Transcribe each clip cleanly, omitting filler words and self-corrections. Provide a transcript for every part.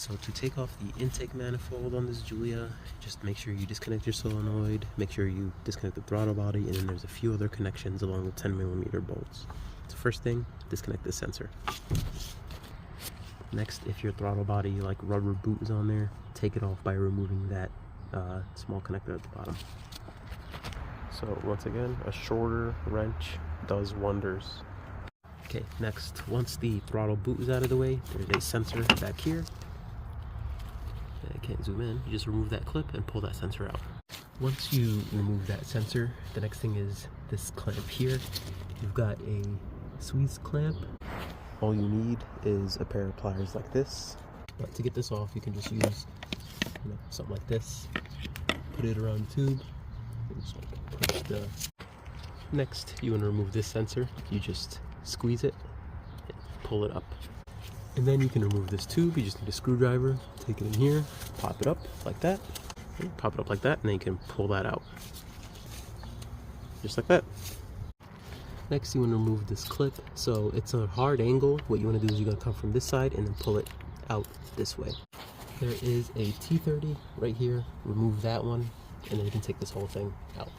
So to take off the intake manifold on this Gulia, just make sure you disconnect your solenoid, make sure you disconnect the throttle body, and then there's a few other connections along with 10mm bolts. So first thing, disconnect the sensor. Next, if your throttle body like rubber boot is on there, take it off by removing that small connector at the bottom. So once again, a shorter wrench does wonders. Okay, next, once the throttle boot is out of the way, there's a sensor back here. I can't zoom in. You just remove that clip and pull that sensor out. Once you remove that sensor, the next thing is this clamp here. You've got a squeeze clamp. All you need is a pair of pliers like this. But to get this off, you can just use something like this. Put it around the tube. And just like push the... Next, you want to remove this sensor. You just squeeze it and pull it up. And then you can remove this tube. You just need a screwdriver, take it in here, pop it up like that, and pop it up like that, and then you can pull that out. Just like that. Next, you want to remove this clip. So it's a hard angle. What you want to do is you're going to come from this side and then pull it out this way. There is a T30 right here. Remove that one, and then you can take this whole thing out.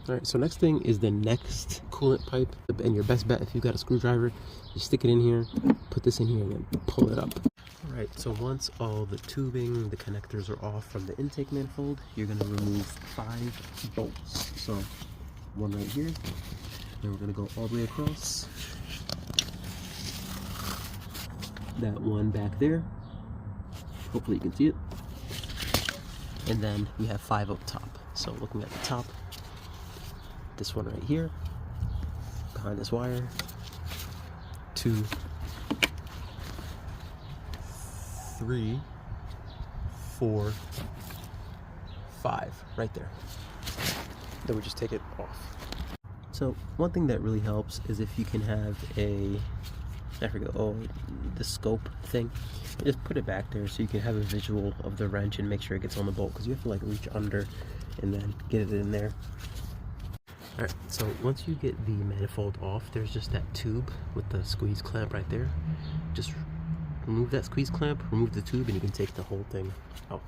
Alright, so next thing is the next coolant pipe, and your best bet, if you've got a screwdriver, you stick it in here, put this in here, and then pull it up. Alright, so once all the tubing, the connectors are off from the intake manifold, you're going to remove 5 bolts. So, one right here, then we're going to go all the way across. That one back there, hopefully you can see it. And then we have 5 up top. So looking at the top, this one right here, behind this wire, 2, 3, 4, 5, right there. Then we just take it off. So one thing that really helps is if you can have the scope thing, just put it back there so you can have a visual of the wrench and make sure it gets on the bolt, because you have to like reach under and then get it in there. Alright, so once you get the manifold off, there's just that tube with the squeeze clamp right there. Just remove that squeeze clamp, remove the tube, and you can take the whole thing out.